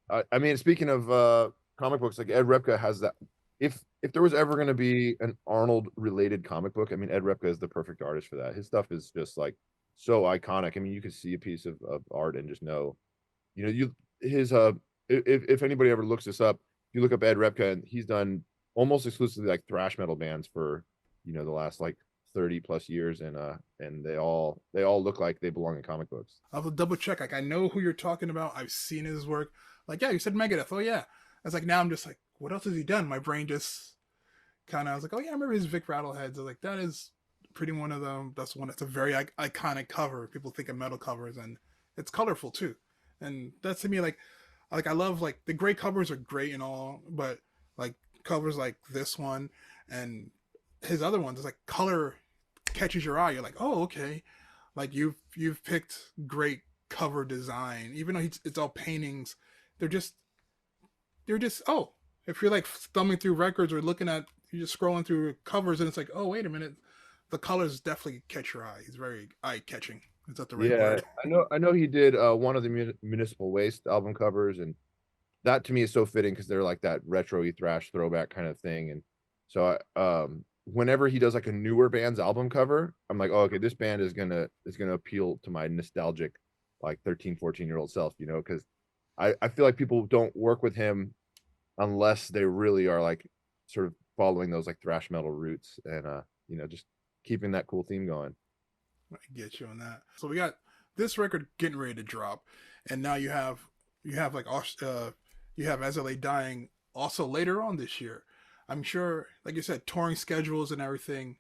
this, I mean, speaking of comic books, like Ed Repka has that. If there was ever going to be an Arnold related comic book, I mean, Ed Repka is the perfect artist for that. His stuff is just like so iconic. I mean, you could see a piece of art and just know, you his if anybody ever looks this up, you look up Ed Repka, and he's done almost exclusively like thrash metal bands for the last like 30 plus years, and they all look like they belong in comic books. I'll have to double check. Like I know who you're talking about. I've seen his work. Like yeah, you said Megadeth. Oh yeah. I was like now I'm just like, what else has he done? My brain just kind of, I was like, oh yeah, I remember his Vic Rattleheads. I was like, that is pretty one of them. That's one. It's a very iconic cover. People think of metal covers, and it's colorful too. And that's to me like I love like the gray covers are great and all, but like covers like this one and his other ones, it's like color catches your eye. You're like, oh okay, like you've picked great cover design, even though it's all paintings. They're just oh, if you're like thumbing through records or looking at, you're just scrolling through covers and it's like, oh wait a minute, the colors definitely catch your eye. It's very eye catching. Is that the right Yeah, word? I know he did one of the Municipal Waste album covers, and that to me is so fitting because they're like that retro-y thrash throwback kind of thing. And so whenever he does like a newer band's album cover, I'm like, oh, okay, this band is gonna appeal to my nostalgic like 13, 14-year-old self, because I feel like people don't work with him unless they really are like sort of following those like thrash metal roots, and just keeping that cool theme going. I get you on that. So we got this record getting ready to drop, and now you have like you have As I Lay Dying also later on this year. I'm sure, like you said, touring schedules and everything.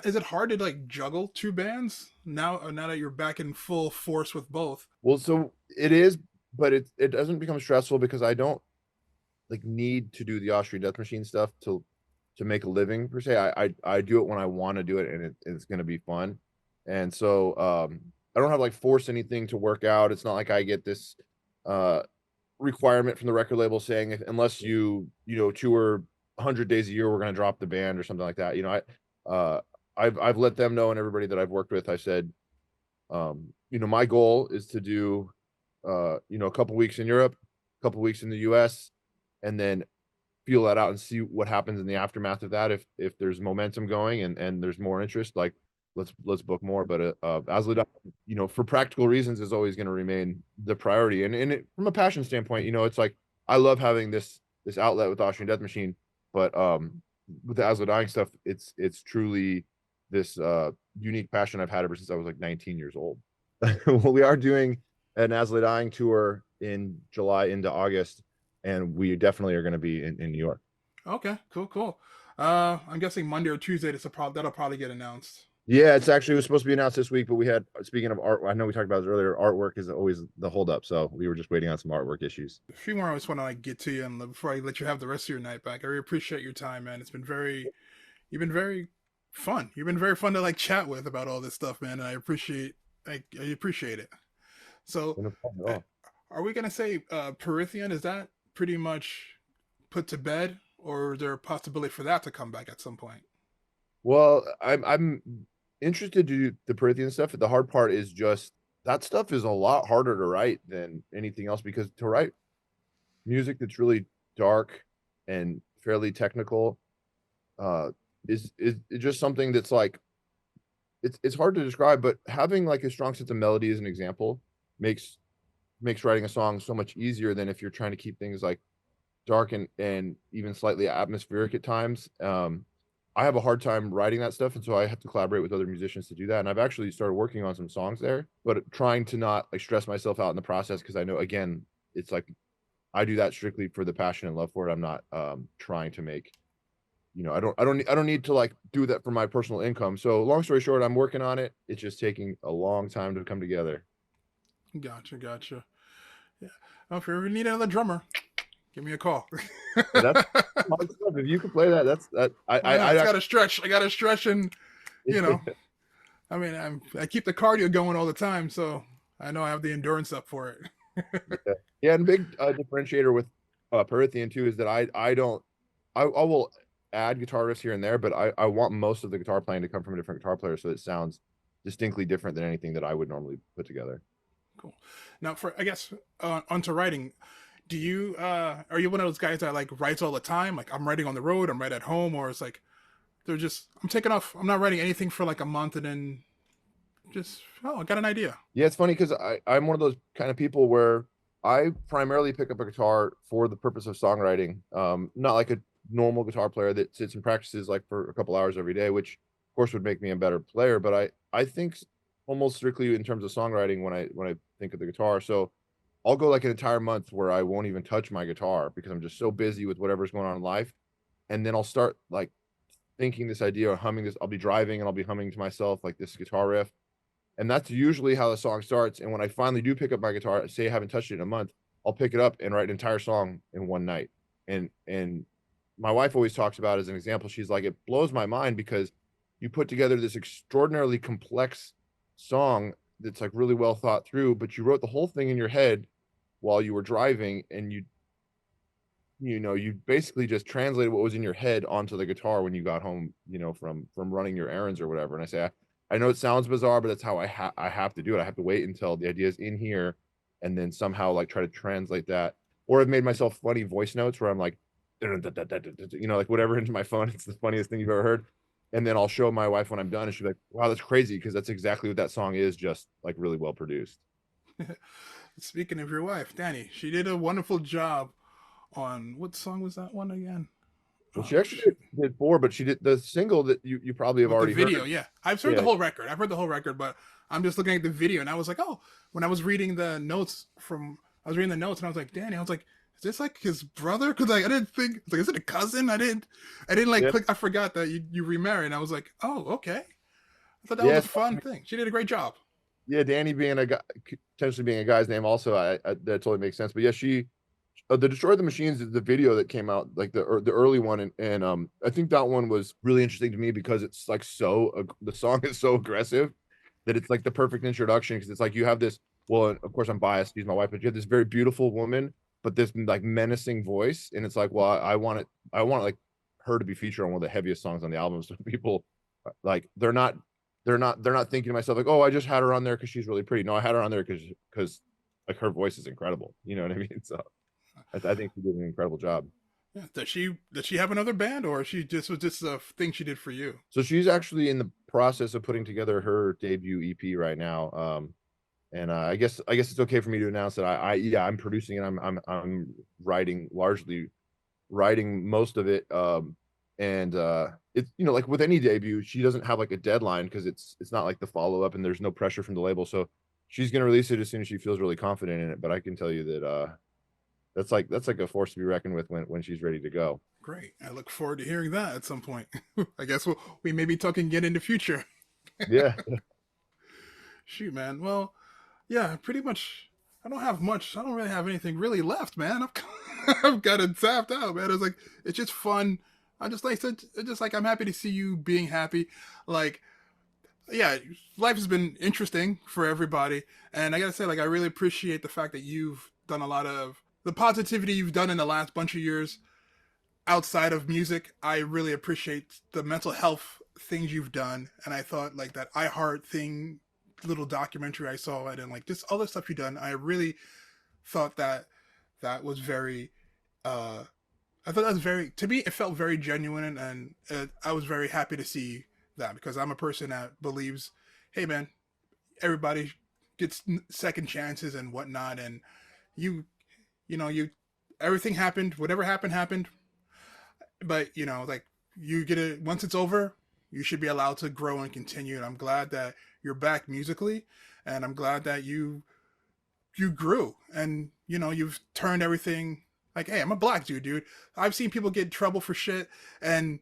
Is it hard to like juggle two bands now that you're back in full force with both? Well, so it is, but it doesn't become stressful because I don't like need to do the Austrian Death Machine stuff to make a living per se. I do it when I want to do it, and it's going to be fun. And so I don't have like force anything to work out. It's not like I get this uh requirement from the record label saying unless you tour 100 days a year, we're going to drop the band or something like that. I've let them know, and everybody that I've worked with, I said, my goal is to do a couple weeks in Europe, a couple weeks in the US, and then feel that out and see what happens in the aftermath of that. If there's momentum going, and there's more interest, like let's book more. But Aslan, you know, for practical reasons, is always going to remain the priority. And from a passion standpoint, you know, it's like I love having this outlet with Austrian Death Machine, but with the Aslan Dying stuff, it's truly this unique passion I've had ever since I was like 19 years old. Well, we are doing an Aslan Dying tour in July into August, and we definitely are going to be in New York. Okay, cool. I'm guessing Monday or Tuesday. That'll probably get announced. Yeah, it was supposed to be announced this week, but we had, speaking of art, I know we talked about this earlier. Artwork is always the holdup, so we were just waiting on some artwork issues. A few more I just want to like get to you, and before I let you have the rest of your night back, I really appreciate your time, man. You've been very fun. You've been very fun to like chat with about all this stuff, man. And I appreciate it. So, No problem at uh, all. are we gonna say Perithian? Is that pretty much put to bed, or is there a possibility for that to come back at some point? Well, I'm interested to do the Perithian stuff. The hard part is just that stuff is a lot harder to write than anything else, because to write music that's really dark and fairly technical uh is just something that's like it's hard to describe, but having like a strong sense of melody as an example makes writing a song so much easier than if you're trying to keep things like dark and even slightly atmospheric at times. I have a hard time writing that stuff, and so I have to collaborate with other musicians to do that. And I've actually started working on some songs there, but trying to not like stress myself out in the process, because I know, again, it's like I do that strictly for the passion and love for it. I'm not trying to make, you know, I don't need to like do that for my personal income. So long story short, I'm working on it. It's just taking a long time to come together. Gotcha. Yeah. Well, if you ever need another drummer, give me a call. But that's fun stuff. If you could play that, that's that. Why not? It's got to stretch. I got to stretch, and you know, I mean, I keep the cardio going all the time, so I know I have the endurance up for it. Yeah, and big differentiator with Perithian too is that I don't I will add guitar riffs here and there, but I want most of the guitar playing to come from a different guitar player, so it sounds distinctly different than anything that I would normally put together. Cool. Now, for I guess onto writing, do you are you one of those guys that like writes all the time? Like I'm writing on the road, I'm right at home, or it's like they're just I'm taking off. I'm not writing anything for like a month, and then just I got an idea. Yeah, it's funny because I'm one of those kind of people where I primarily pick up a guitar for the purpose of songwriting. Not like a normal guitar player that sits and practices like for a couple hours every day, which of course would make me a better player. But I think almost strictly in terms of songwriting when I think of the guitar. So I'll go like an entire month where I won't even touch my guitar because I'm just so busy with whatever's going on in life. And then I'll start like thinking this idea or humming this. I'll be driving and I'll be humming to myself like this guitar riff, and that's usually how the song starts. And when I finally do pick up my guitar, say I haven't touched it in a month, I'll pick it up and write an entire song in one night. And my wife always talks about it as an example. She's like, it blows my mind because you put together this extraordinarily complex song that's like really well thought through, but you wrote the whole thing in your head while you were driving, and you know you basically just translated what was in your head onto the guitar when you got home, you know, from running your errands or whatever. And I say, I know it sounds bizarre, but that's how I have to do it. I have to wait until the idea is in here, and then somehow like try to translate that. Or I've made myself funny voice notes where I'm like, you know, like whatever into my phone. It's the funniest thing you've ever heard. And then I'll show my wife when I'm done, and she's like, "Wow, that's crazy," because that's exactly what that song is, just like really well produced. Speaking of your wife, Dany, she did a wonderful job on what song was that one again? Well, Oh, she actually did four, but she did the single that you probably have with the already video, heard. yeah. I've heard the Yeah, whole record. I've heard the whole record, but I'm just looking at the video, and I was like, oh, when I was reading the notes I was reading the notes, and I was like, Dany, I was like, is this like his brother? Because like I didn't think, like, is it a cousin? I didn't like yeah, click. I forgot that you remarried. And I was like, oh, okay. I thought that was yeah. a fun thing. She did a great job. Yeah, Dany being a guy, potentially being a guy's name, also, that totally makes sense. But yeah, she, the Destroy the Machines is the video that came out, like the early one, and I think that one was really interesting to me because it's like the song is so aggressive that it's like the perfect introduction, because it's like you have this. Well, of course I'm biased, she's my wife, but you have this very beautiful woman, but this like menacing voice, and it's like, well, I want like her to be featured on one of the heaviest songs on the album, so people like they're not thinking to myself like, oh, I just had her on there because she's really pretty. No, I had her on there because like her voice is incredible. You know what I mean? So I think she did an incredible job. Yeah. Does she have another band, or she just was just a thing she did for you? So she's actually in the process of putting together her debut EP right now. And I guess it's okay for me to announce that yeah, I'm producing it. I'm writing, largely writing most of it. And it's, like with any debut, she doesn't have like a deadline because it's not like the follow up, and there's no pressure from the label. So she's gonna release it as soon as she feels really confident in it. But I can tell you that that's like a force to be reckoned with when she's ready to go. Great. I look forward to hearing that at some point. I guess we may be talking again in the future. Yeah. Shoot, man. Well, yeah, pretty much. I don't have much. I don't really have anything really left, man. I've got it tapped out, man. It's just fun. I just like to, it's just like I'm happy to see you being happy. Like, yeah, life has been interesting for everybody, and I gotta say, like, I really appreciate the fact that you've done a lot of the positivity you've done in the last bunch of years outside of music. I really appreciate the mental health things you've done, and I thought like that iHeart thing, little documentary I saw it, and like just other stuff you've done. I really thought that that was very. I thought that was very. To me, it felt very genuine, and I was very happy to see that because I'm a person that believes, hey man, everybody gets second chances and whatnot, and you, you, everything happened, whatever happened happened, but like you get it once it's over, you should be allowed to grow and continue. And I'm glad that you're back musically, and I'm glad that you grew, and you've turned everything like, hey, I'm a black dude. I've seen people get in trouble for shit, and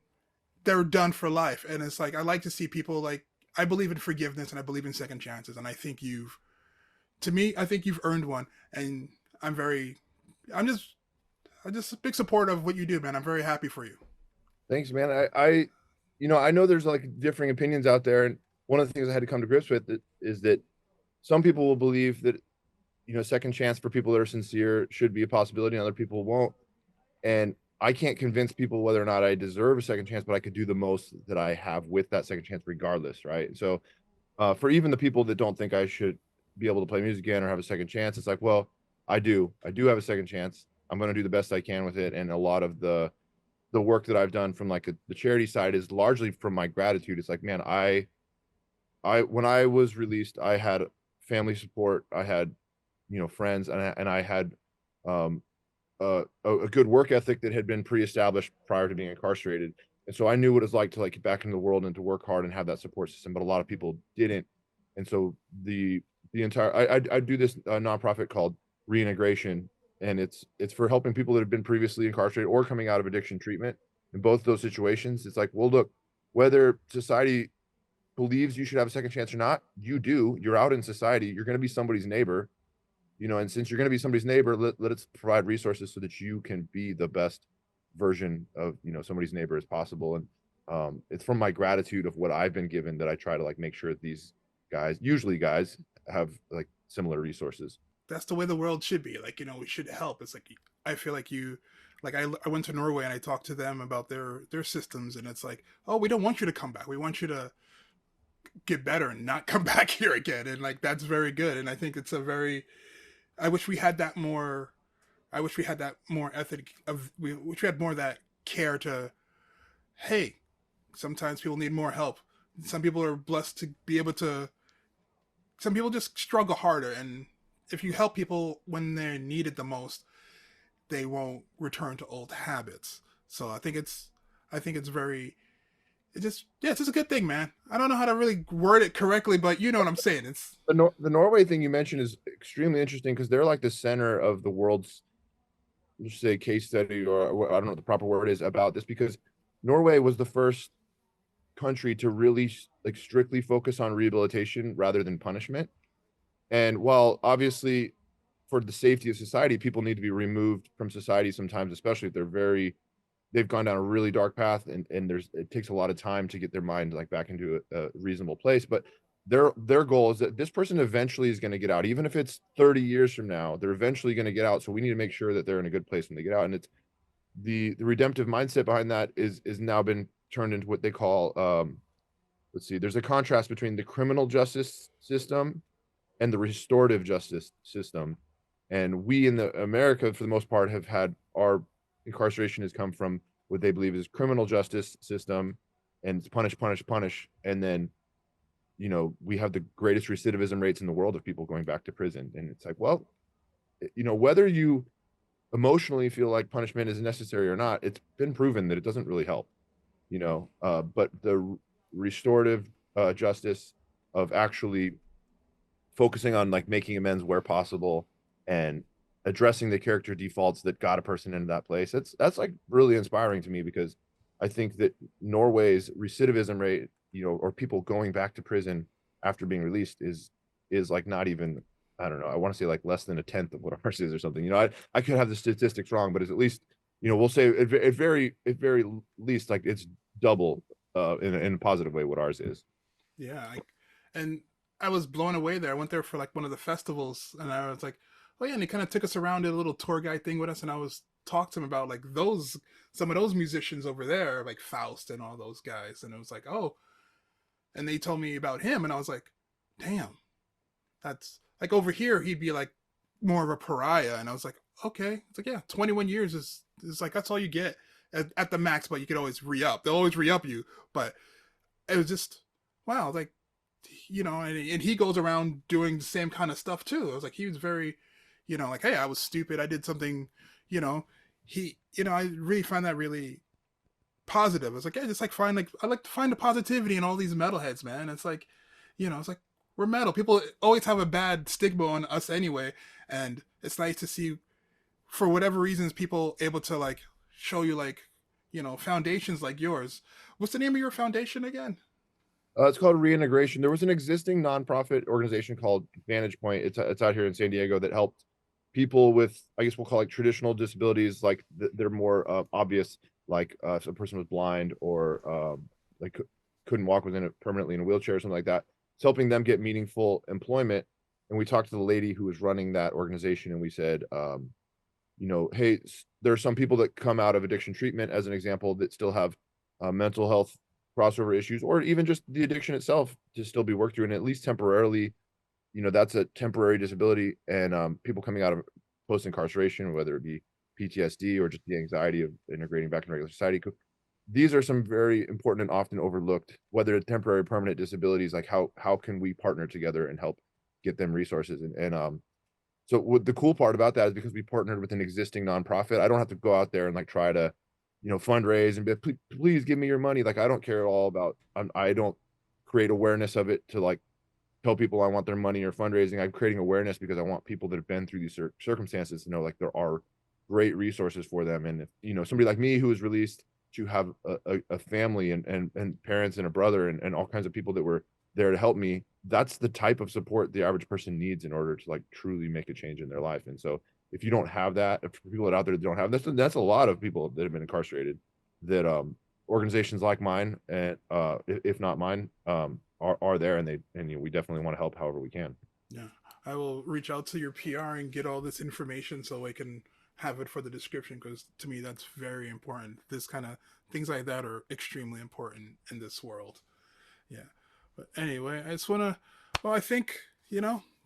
they're done for life. And it's like I like to see people like I believe in forgiveness and I believe in second chances, and I think I think you've earned one, and I'm just a big supporter of what you do, man. I'm very happy for you. Thanks, man. I know there's like differing opinions out there, and one of the things I had to come to grips with is that some people will believe that second chance for people that are sincere should be a possibility, and other people won't. And I can't convince people whether or not I deserve a second chance, but I could do the most that I have with that second chance, regardless, right? So, for even the people that don't think I should be able to play music again or have a second chance, it's like, well, I do have a second chance. I'm going to do the best I can with it, and a lot of the work that I've done from like the charity side is largely from my gratitude. It's like, man, I when I was released, I had family support, I had friends, and I had um a good work ethic that had been pre-established prior to being incarcerated. And so I knew what it was like to like get back into the world and to work hard and have that support system, but a lot of people didn't. And so the entire I do this nonprofit called Reintegration, and it's for helping people that have been previously incarcerated or coming out of addiction treatment. In both those situations, it's like, well, look, whether society believes you should have a second chance or not, you do. You're out in society. You're going to be somebody's neighbor, and since you're going to be somebody's neighbor, let us provide resources so that you can be the best version of somebody's neighbor as possible. And it's from my gratitude of what I've been given that I try to like make sure that these guys, usually guys, have like similar resources. That's the way the world should be. Like, we should help. It's like I feel like like I went to Norway and I talked to them about their systems, and it's like, oh, we don't want you to come back. We want you to get better and not come back here again. And like that's very good. And I think it's a very I wish we had that more. I wish we had that more ethic of. We wish we had more of that care to. Hey, sometimes people need more help. Some people are blessed to be able to. Some people just struggle harder, and if you help people when they're needed the most, they won't return to old habits. So I think it's very. It's just a good thing, man. I don't know how to really word it correctly, but you know what I'm saying. It's The Norway thing you mentioned is extremely interesting because they're like the center of the world's, let's say, case study, or I don't know what the proper word is about this, because Norway was the first country to really like strictly focus on rehabilitation rather than punishment. And while obviously for the safety of society, people need to be removed from society sometimes, especially if they've gone down a really dark path, and it takes a lot of time to get their mind like back into a reasonable place. But their goal is that this person eventually is going to get out, even if it's 30 years from now. They're eventually going to get out, so we need to make sure that they're in a good place when they get out. And it's the redemptive mindset behind that is now been turned into what they call let's see, there's a contrast between the criminal justice system and the restorative justice system. And we in the America, for the most part, have had our incarceration has come from what they believe is criminal justice system, and it's punish, punish, punish, and then we have the greatest recidivism rates in the world of people going back to prison. And it's like, well, whether you emotionally feel like punishment is necessary or not, it's been proven that it doesn't really help. But the restorative justice of actually focusing on like making amends where possible and addressing the character defaults that got a person into that place, that's like really inspiring to me, because I think that Norway's recidivism rate, or people going back to prison after being released, is like not even, I don't know, I want to say like less than a tenth of what ours is or something. I could have the statistics wrong, but it's at least, we'll say at very least like it's double in a positive way what ours is. Yeah, and I was blown away there. I went there for like one of the festivals, and I was like, oh yeah, and he kind of took us around, did a little tour guide thing with us, and I was talked to him about like some of those musicians over there, like Faust and all those guys, and it was like, oh, and they told me about him, and I was like, damn, that's like over here he'd be like more of a pariah, and I was like, okay, it's like, yeah, 21 years is like that's all you get at the max, but you could always re-up. They'll always re-up you, but it was just wow, like and he goes around doing the same kind of stuff too. I was like, he was very, like, hey, I was stupid, I did something, you know, I really find that really positive. It's like, yeah, just like I like to find the positivity in all these metalheads, man. It's like, it's like we're metal. People always have a bad stigma on us anyway, and it's nice to see, for whatever reasons, people able to like show you like, foundations like yours. What's the name of your foundation again? It's called Reintegration. There was an existing nonprofit organization called Vantage Point. It's out here in San Diego that helped people with, I guess we'll call it traditional disabilities, like they're more obvious, like if a person was blind or like couldn't walk within it permanently in a wheelchair or something like that. It's helping them get meaningful employment. And we talked to the lady who was running that organization, and we said, hey, there are some people that come out of addiction treatment, as an example, that still have mental health crossover issues, or even just the addiction itself to still be worked through, and at least temporarily, that's a temporary disability. And people coming out of post incarceration, whether it be PTSD or just the anxiety of integrating back in regular society, these are some very important and often overlooked, whether it's temporary or permanent disabilities. Like how can we partner together and help get them resources? And so what the cool part about that is, because we partnered with an existing nonprofit, I don't have to go out there and like try to fundraise and be, please give me your money. Like, I don't care at all about, I don't create awareness of it to like tell people I want their money or fundraising. I'm creating awareness because I want people that have been through these circumstances to know like there are great resources for them. And if somebody like me who was released, to have a family and parents and a brother and all kinds of people that were there to help me, that's the type of support the average person needs in order to like truly make a change in their life. And so if you don't have that, if people that out there that don't have this, that's a lot of people that have been incarcerated, that organizations like mine, and if not mine, are there, and we definitely want to help however we can. Yeah, I will reach out to your PR and get all this information so I can have it for the description, because to me that's very important. This kind of things like that are extremely important in this world. Yeah, but anyway, I just want to. Well, I think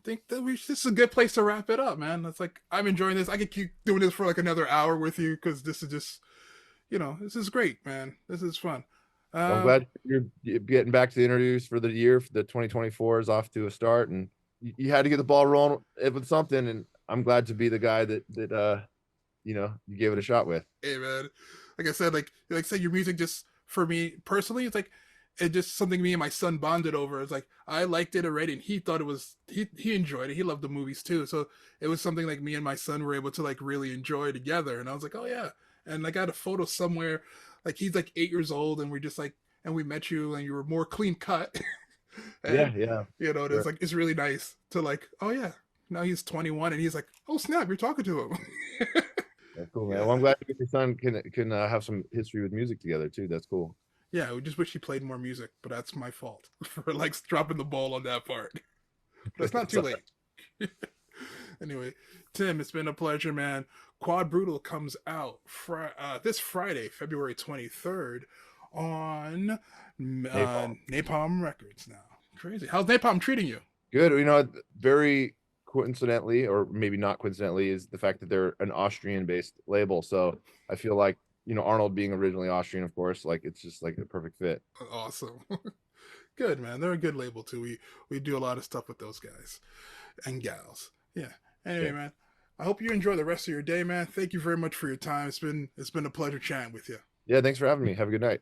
think that this is a good place to wrap it up, man. It's like I'm enjoying this. I could keep doing this for like another hour with you, because this is just, this is great, man. This is fun. Well, I'm glad you're getting back to the interviews for the year. The 2024 is off to a start, and you had to get the ball rolling with something. And I'm glad to be the guy that you gave it a shot with. Hey, man. Like I said, like say your music, just for me personally, it's like it just something me and my son bonded over. It's like I liked it already, and he thought it was he enjoyed it. He loved the movies too, so it was something like me and my son were able to like really enjoy together. And I was like, oh yeah. And I got a photo somewhere, like he's like 8 years old, and we're just like, and we met you, and you were more clean cut. And, Yeah. Sure. It's like it's really nice to like, oh yeah, now he's 21, and he's like, oh snap, you're talking to him. That's cool, man. Yeah. Well, I'm glad your son can have some history with music together too. That's cool. Yeah, we just wish he played more music, but that's my fault for like dropping the ball on that part. But it's not too late. Anyway, Tim, it's been a pleasure, man. Quad Brutal comes out this Friday, February 23rd, on Napalm Records now. Crazy. How's Napalm treating you? Good. Very coincidentally, or maybe not coincidentally, is the fact that they're an Austrian based label. So I feel like, Arnold being originally Austrian, of course, like it's just like a perfect fit. Awesome. Good, man. They're a good label too. We do a lot of stuff with those guys and gals. Yeah. Anyway, Yeah. man. I hope you enjoy the rest of your day, man. Thank you very much for your time. It's been a pleasure chatting with you. Yeah. Thanks for having me. Have a good night.